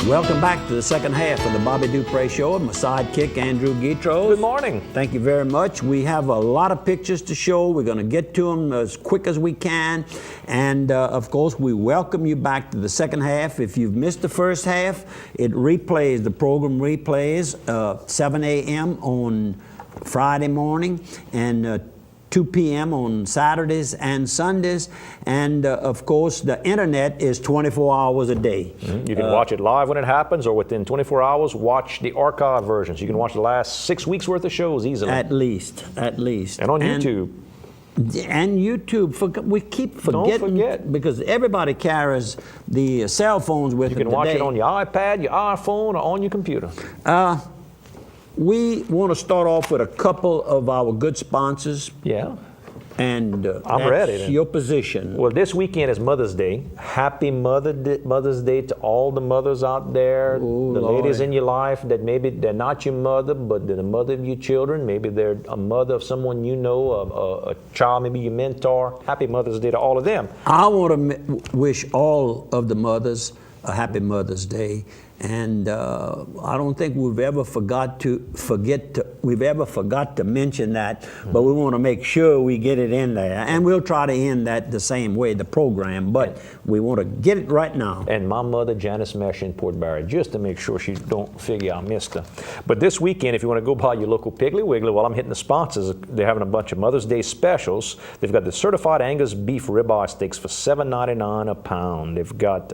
Welcome back to the second half of the Bobby Dupre Show. My sidekick, Andrew Guitros. Good morning. Thank you very much. We have a lot of pictures to show. We're going to get to them as quick as we can. And, of course, we welcome you back to the second half. If you've missed the first half, it replays, the program replays 7 a.m. on Friday morning and 2 p.m. on Saturdays and Sundays. And, of course, the internet is 24 hours a day. Mm-hmm. You can watch it live when it happens, or within 24 hours, watch the archive versions. You can watch the last 6 weeks' worth of shows easily. At least. And on YouTube. And YouTube. We keep forgetting. Don't forget. Because everybody carries the cell phones with them You can watch today. it on your iPad, your iPhone, or on your computer. We want to start off with a couple of our good sponsors. Yeah. And I'm ready. That's your position. Well, this weekend is Mother's Day. Happy Mother's Day to all the mothers out there, the ladies in your life that maybe they're not your mother, but they're the mother of your children. Maybe they're a mother of someone you know, a child, maybe your mentor. Happy Mother's Day to all of them. I want to wish all of the mothers a happy Mother's Day. And I don't think we've ever forgot to mention that, but we want to make sure we get it in there. And we'll try to end that the same way, the program, but we want to get it right now. And my mother, Janice Mesh in Port Barry, just to make sure she don't figure I missed her. But this weekend, if you want to go by your local Piggly Wiggly, while I'm hitting the sponsors, they're having a bunch of Mother's Day specials. They've got the certified Angus beef ribeye steaks for $7.99 a pound. They've got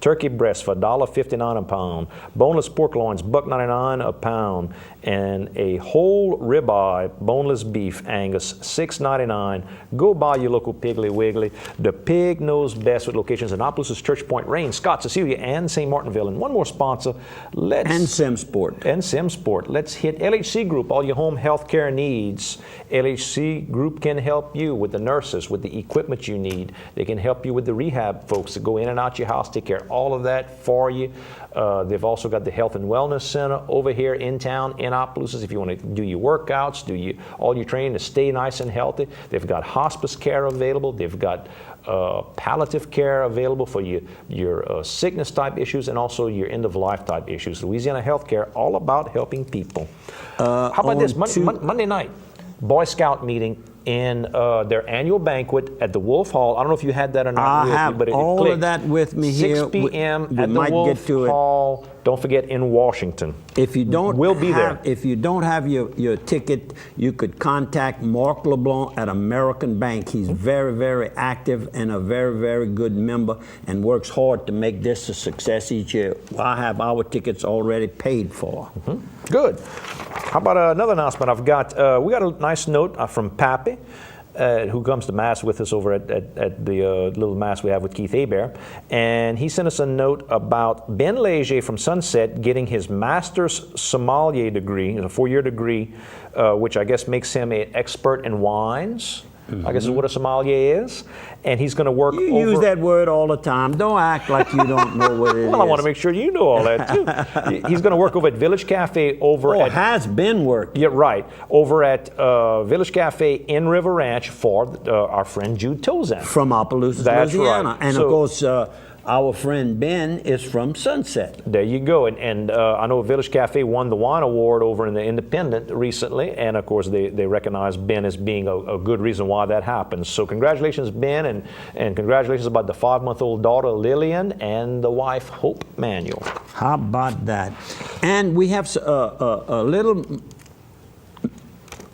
turkey breasts for $1.59 a pound, boneless pork loins, $1.99 a pound, and a whole ribeye boneless beef Angus, $6.99. Go by your local Piggly Wiggly. The pig knows best, with locations in Opelousas, Church Point, Rain, Scott, Cecilia, and St. Martinville. And one more sponsor. And SimSport. And SimSport. Let's hit LHC Group, all your home health care needs. LHC Group can help you with the nurses, with the equipment you need. They can help you with the rehab folks that go in and out your house, take care of all of that for you. They've also got the Health and Wellness Center over here in town in Opelousas. If you want to do your workouts, all your training to stay nice and healthy. They've got hospice care available. They've got palliative care available for your sickness type issues and also your end of life type issues. Louisiana Healthcare, all about helping people. How about this? Monday night, Boy Scout meeting in their annual banquet at the Wolf Hall. I don't know if you had that or not. I have all of that with me here. 6 p.m. at the Wolf Hall. Don't forget, in Washington. If you don't we'll be there. If you don't have your ticket, you could contact Mark LeBlanc at American Bank. He's very, very active and a very, very good member and works hard to make this a success each year. I have our tickets already paid for. Good. How about another announcement I've got? We got a nice note from Pappy, who comes to Mass with us over at the little Mass we have with Keith Hebert. And he sent us a note about Ben Leger from Sunset getting his Master's Sommelier degree, a 4-year degree, which I guess makes him an expert in wines. I guess is what a sommelier is. And he's going to work You use that word all the time. Don't act like you don't know what it is. Well, I want to make sure you know all that, too. He's going to work over at Village Cafe has been working. Yeah, right. Over at Village Cafe in River Ranch for our friend Jude Tozan. From Opelousas, That's Louisiana. Right. And, of course, our friend Ben is from Sunset. There you go. And I know Village Cafe won the wine award over in the Independent recently. And, of course, they recognize Ben as being a good reason why that happens. So congratulations, Ben, and congratulations about the 5-month-old daughter, Lillian, and the wife, Hope Manuel. How about that? And we have a little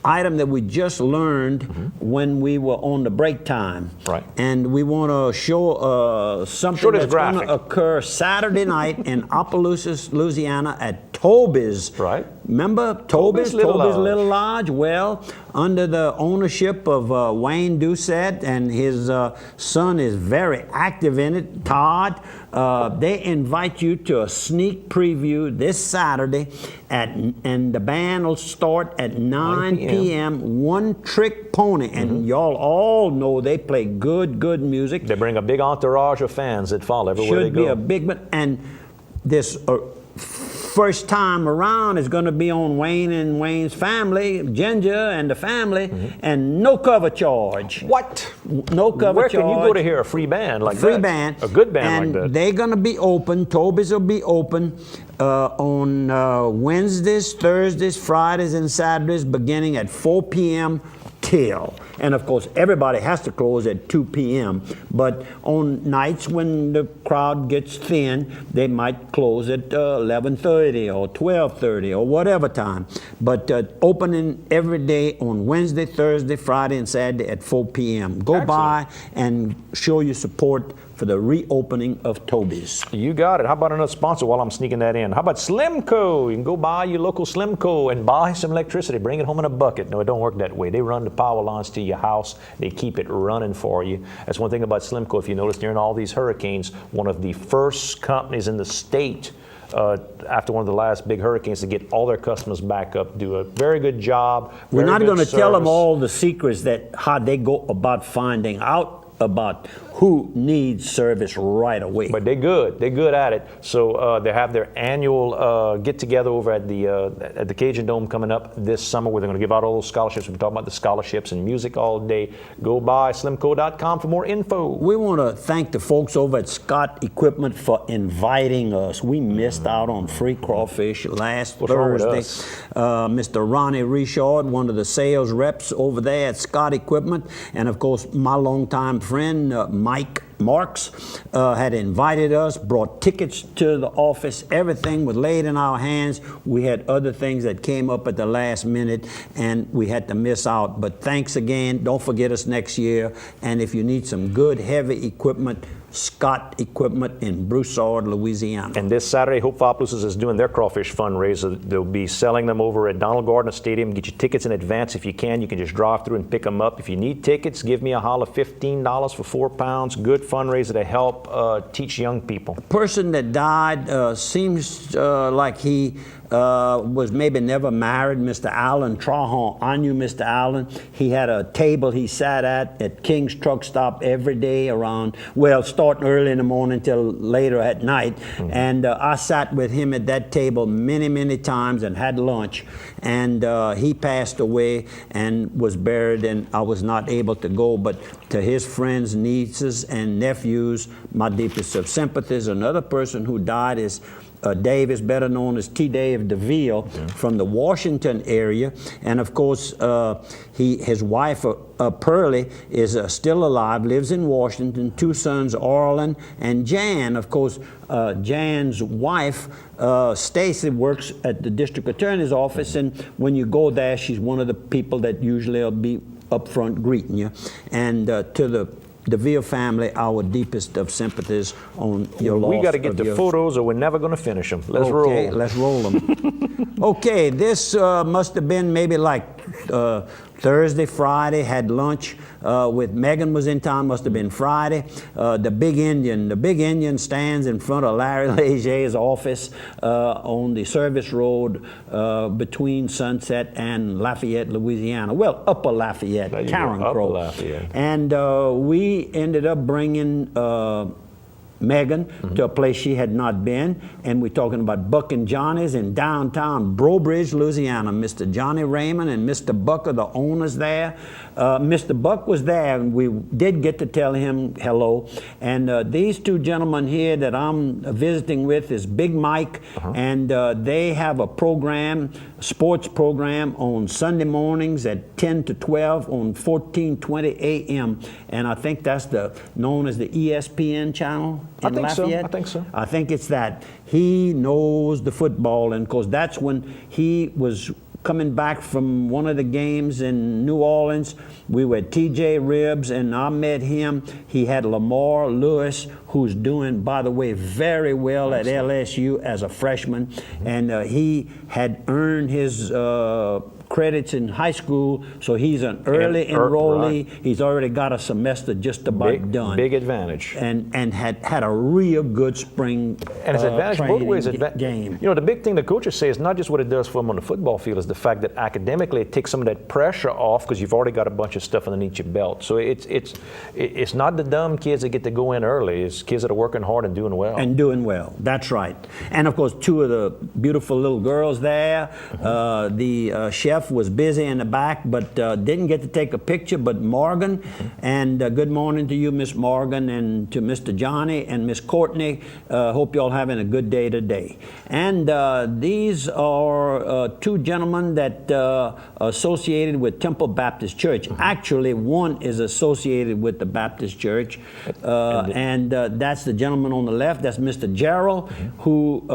item that we just learned when we were on the break time. Right. And we want to show something that's going to occur Saturday night in Opelousas, Louisiana at Toby's. Right. Remember Toby's Little Lodge? Well, under the ownership of Wayne Doucette, and his son is very active in it, Todd. They invite you to a sneak preview this Saturday, and the band will start at 9 p.m. One Trick Pony, and y'all all know they play good music. They bring a big entourage of fans that follow everywhere they go. Should be a big one, and this first time around is going to be on Wayne and Wayne's family, Ginger and the family, and no cover charge. What? No cover Where charge. can you go to hear a free band like Free that? band. A good band and like that. They're going to be open. Toby's will be open on Wednesdays, Thursdays, Fridays, and Saturdays, beginning at 4 p.m. till. And of course, everybody has to close at 2 p.m. But on nights when the crowd gets thin, they might close at 11:30 or 12:30 or whatever time. But opening every day on Wednesday, Thursday, Friday, and Saturday at 4 p.m. Go Excellent. by and show your support for the reopening of Toby's. You got it. How about another sponsor while I'm sneaking that in? How about Slimco? You can go buy your local Slimco and buy some electricity. Bring it home in a bucket. No, it don't work that way. They run the power lines to your house. They keep it running for you. That's one thing about Slimco. If you notice, during all these hurricanes, one of the first companies in the state after one of the last big hurricanes to get all their customers back up, do a very good job. We're not going to tell them service. all the secrets that how they go about finding out about who needs service right away. But they're good. They're good at it. So they have their annual get-together over at the Cajun Dome coming up this summer, where they're going to give out all those scholarships. We're talking about the scholarships and music all day. Go by slimco.com for more info. We want to thank the folks over at Scott Equipment for inviting us. We missed out on free crawfish last What's wrong with Thursday. us? Mr. Ronnie Richard, one of the sales reps over there at Scott Equipment, and of course my longtime friend Mike Marks had invited us, brought tickets to the office. Everything was laid in our hands. We had other things that came up at the last minute, and we had to miss out. But thanks again. Don't forget us next year. And if you need some good, heavy equipment, Scott Equipment in Broussard, Louisiana. And this Saturday, Hope Foppluses is doing their crawfish fundraiser. They'll be selling them over at Donald Gardner Stadium. Get your tickets in advance if you can. You can just drive through and pick them up. If you need tickets, give me a holler. $15 for 4 pounds. Good fundraiser to help teach young people. The person that died seems like he was maybe never married, Mr. Allen Trahan. I knew Mr. Allen. He had a table he sat at King's Truck Stop every day around, well, starting early in the morning till later at night. And I sat with him at that table many, many times and had lunch. And he passed away and was buried, and I was not able to go. But to his friends, nieces, and nephews, my deepest of sympathies. Another person who died is Dave, is better known as T. Dave DeVille, from the Washington area. And of course, his wife, Pearlie, is still alive, lives in Washington. 2 sons, Orlin and Jan. Of course, Jan's wife, Stacy, works at the district attorney's office. And when you go there, she's one of the people that usually will be up front greeting you. And to the DeVille family, our deepest of sympathies on your loss. We got to get the photos, or we're never going to finish them. Let's roll. Okay, let's roll them. Okay, this must have been maybe like Thursday, Friday. Had lunch with Megan was in town. Must have been Friday. The Big Indian stands in front of Larry Leger's office on the service road between Sunset and Lafayette, Louisiana. Well, Upper Lafayette, Karen Crow. Lafayette. And we ended up bringing Megan to a place she had not been, and we're talking about Buck and Johnny's in downtown Breaux Bridge, Louisiana. Mr. Johnny Raymond and Mr. Buck are the owners there. Mr. Buck was there, and we did get to tell him hello. And these 2 gentlemen here that I'm visiting with is Big Mike, and they have a program, sports program, on Sunday mornings at 10 to 12 on 1420 AM. And I think that's known as the ESPN channel in Lafayette. I think so. I think it's that. He knows the football, and of course that's when he was coming back from one of the games in New Orleans. We were at TJ Ribs, and I met him. He had Lamar Lewis, who's doing, by the way, very well at LSU as a freshman, and he had earned his credits in high school, so he's an early enrollee. Right. He's already got a semester just about done. Big advantage. And had a real good spring And it's advantage both ways. game. You know, the big thing the coaches say is not just what it does for them on the football field, is the fact that academically it takes some of that pressure off because you've already got a bunch of stuff underneath your belt. So it's not the dumb kids that get to go in early. It's kids that are working hard and doing well. And doing well. That's right. And of course, two of the beautiful little girls there. The chef was busy in the back, but didn't get to take a picture. But Morgan, and good morning to you, Miss Morgan, and to Mr. Johnny and Miss Courtney. Hope you all having a good day today. And these are two gentlemen that are associated with Temple Baptist Church. Actually, one is associated with the Baptist Church, and that's the gentleman on the left. That's Mr. Gerald, who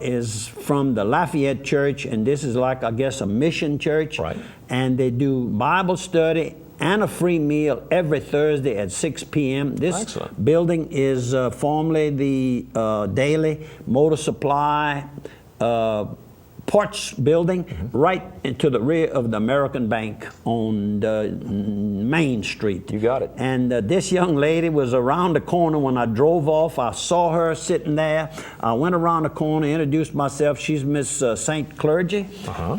is from the Lafayette Church, and this is like, I guess, a mission church. Right. And they do Bible study and a free meal every Thursday at 6 p.m. This Excellent. building is formerly the Daily Motor Supply Parts building, right into the rear of the American Bank on Main Street. You got it. And this young lady was around the corner when I drove off. I saw her sitting there. I went around the corner, introduced myself. She's Miss St. Clergy,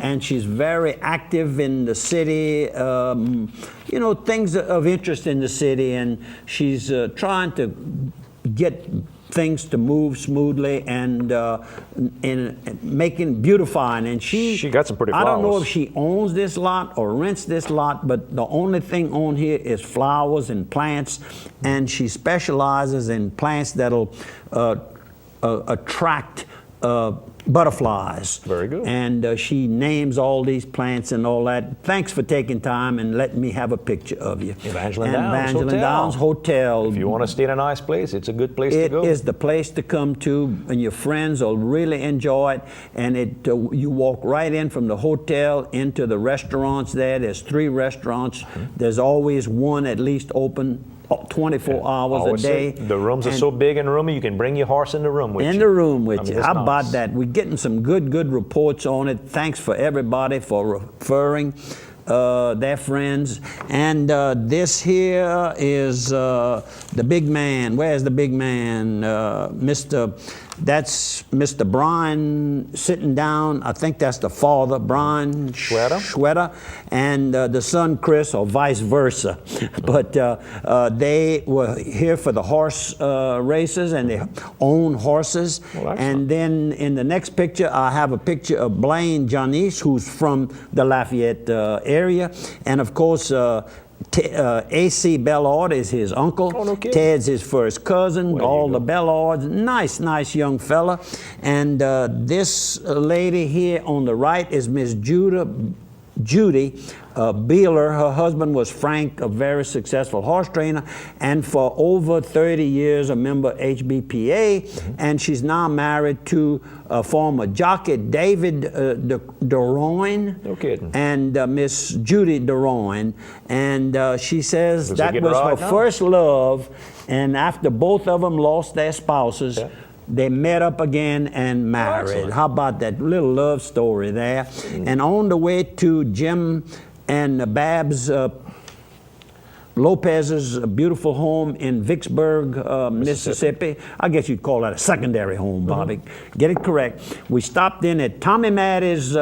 and she's very active in the city. You know, things of interest in the city, and she's trying to get things to move smoothly and beautifying. And she got some pretty flowers. I don't know if she owns this lot or rents this lot, but the only thing on here is flowers and plants, and she specializes in plants that'll attract butterflies. Very good. And she names all these plants and all that. Thanks for taking time and letting me have a picture of you. Evangeline Evangeline Downs Hotel. If you want to stay in a nice place, it's a good place to go. It is the place to come to, and your friends will really enjoy it. And you walk right in from the hotel into the restaurants there. There's 3 restaurants. There's always one at least open 24 hours a day. The rooms are so big and roomy, you can bring your horse in the room with you. In the room with you. How nice. about that? We're getting some good reports on it. Thanks for everybody for referring their friends. And this here is the big man. Where's the big man? That's Mr. Brian sitting down. I think that's the father, Brian Schwetter, and the son, Chris, or vice versa. But they were here for the horse races, and they own horses. Well, and then in the next picture, I have a picture of Blaine Janice, who's from the Lafayette area. And of course, A.C. Bellard is his uncle. Oh, no kidding. Ted's his first cousin. There All you the go. Bellards. Nice young fella. And this lady here on the right is Miss Judy Beeler. Her husband was Frank, a very successful horse trainer, and for over 30 years a member HBPA, and she's now married to former jockey David DeRoyne. No kidding. And Miss Judy DeRoyne, and she says Does it that get was right her now? first love, and after both of them lost their spouses, they met up again and married. Excellent. How about that little love story there? And on the way to Jim and Babs Lopez's beautiful home in Vicksburg, Mississippi. I guess you'd call that a secondary home, Bobby. Get it correct. We stopped in at Tommy Matty's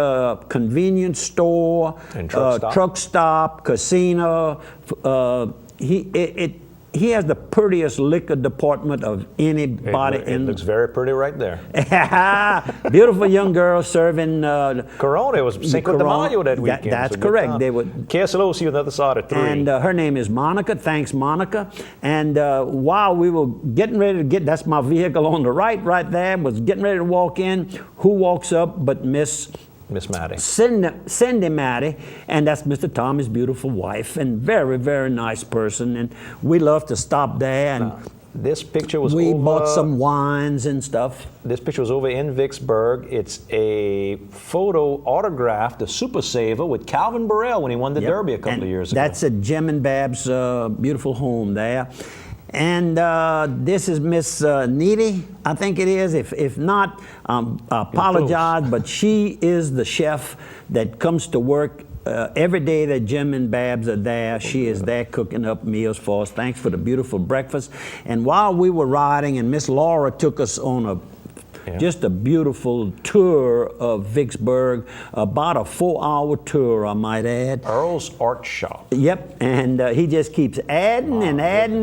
convenience store, And truck stop, casino. He has the prettiest liquor department of anybody It looks very pretty right there. Beautiful young girl serving Corona, it was Cinco de Mayo that weekend. That's so correct. good time. They would. KSLO, see you on the other side of 3. And her name is Monica. Thanks, Monica. And while we were getting ready to that's my vehicle on the right there, was getting ready to walk in, who walks up but Miss Maddie. Cindy Maddie, and that's Mr. Tommy's beautiful wife, and very nice person, and we love to stop there, and This picture was we over, bought some wines and stuff. This picture was over in Vicksburg. It's a photo autographed, the Super Saver with Calvin Burrell when he won the Derby a couple of years ago. That's at Jim and Bab's beautiful home there. And this is Miss Needy, I think it is. If not, I apologize, but she is the chef that comes to work every day that Jim and Babs are there, she is there cooking up meals for us. Thanks for the beautiful breakfast. And while we were riding, and Miss Laura took us on just a beautiful tour of Vicksburg, about a 4-hour tour, I might add. Earl's Art Shop. Yep, and he just keeps adding and adding